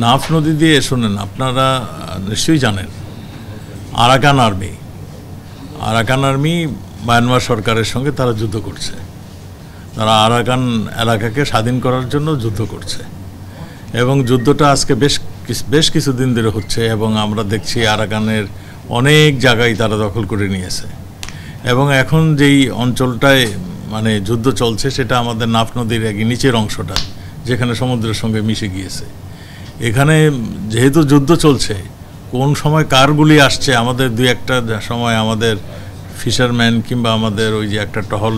নাফ নদী দিয়ে শোনেন, আপনারা নিশ্চয়ই জানেন আরাকান আর্মি মায়ানমার সরকারের সঙ্গে তারা যুদ্ধ করছে। তারা আরাকান এলাকাকে স্বাধীন করার জন্য যুদ্ধ করছে এবং যুদ্ধটা আজকে বেশ কিছুদিন ধরে হচ্ছে এবং আমরা দেখছি আরাকানের অনেক জায়গায় তারা দখল করে নিয়েছে এবং এখন যেই অঞ্চলটায় মানে যুদ্ধ চলছে সেটা আমাদের নাফ নদীর এক নিচের অংশটা, যেখানে সমুদ্রের সঙ্গে মিশে গিয়েছে। এখানে যেহেতু যুদ্ধ চলছে, কোন সময় কার গুলি আসছে, আমাদের দুই একটা সময় আমাদের ফিশারম্যান কিংবা আমাদের ওই যে একটা টহল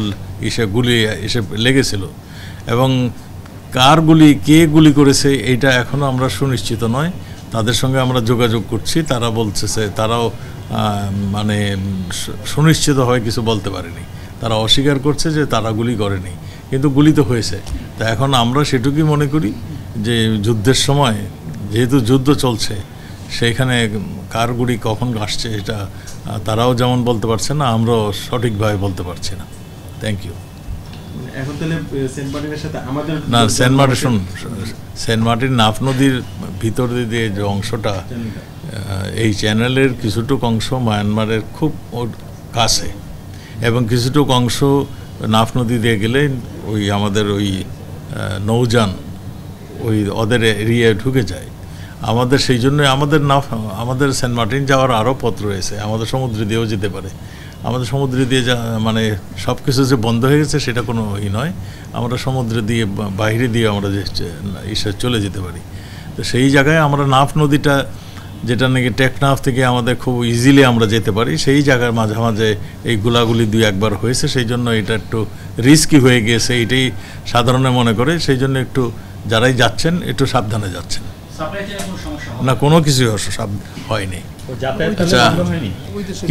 গুলি এসে লেগেছিল এবং কার গুলি, কে গুলি করেছে এইটা এখনও আমরা সুনিশ্চিত নয়। তাদের সঙ্গে আমরা যোগাযোগ করছি, তারা বলতেছে তারাও মানে সুনিশ্চিত হয়ে কিছু বলতে পারেনি। তারা অস্বীকার করছে যে তারা গুলি করেনি, কিন্তু গুলি তো হয়েছে। তা এখন আমরা সেটুকুই মনে করি যে যুদ্ধের সময় যেহেতু যুদ্ধ চলছে, সেইখানে কার গুলি কখন আসছে এটা তারাও যেমন বলতে পারছে না, আমরাও সঠিকভাবে বলতে পারছি না। Thank you. এখন তাহলে সেন্ট মার্টিনের সাথে আমাদের না, সেন্ট মার্টিন নাফ নদীর ভিতর দিয়ে যে অংশটা, এই চ্যানেলের কিছুটুক অংশ মায়ানমারের খুব কাছে এবং কিছুটুক অংশ নাফ নদী দিয়ে গেলে ওই আমাদের ওই নৌযান ওই ওদের এরিয়ায় ঢুকে যায়। আমাদের সেই জন্য আমাদের সেন্ট মার্টিন যাওয়ার আরও পথ রয়েছে, আমাদের সমুদ্র দিয়েও যেতে পারে। আমাদের সমুদ্র দিয়ে মানে সব কিছু যে বন্ধ হয়ে গেছে সেটা কোনো নয়। আমরা সমুদ্র দিয়ে বাইরে দিয়ে আমরা চলে যেতে পারি। তো সেই জায়গায় আমরা নাফ নদীটা, যেটা নাকি টেকনাফ থেকে আমাদের খুব ইজিলি আমরা যেতে পারি, সেই জায়গার মাঝে মাঝে এই গোলাগুলি দুই একবার হয়েছে, সেই জন্য এটা একটু রিস্কি হয়ে গিয়েছে, এটাই সাধারণে মনে করে। সেই জন্য একটু যারাই যাচ্ছেন একটু সাবধানে যাচ্ছেন। না, কোনো কিছুই হয়নি,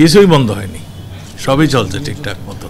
কিছুই বন্ধ হয়নি, সবই চলছে ঠিকঠাক মতো।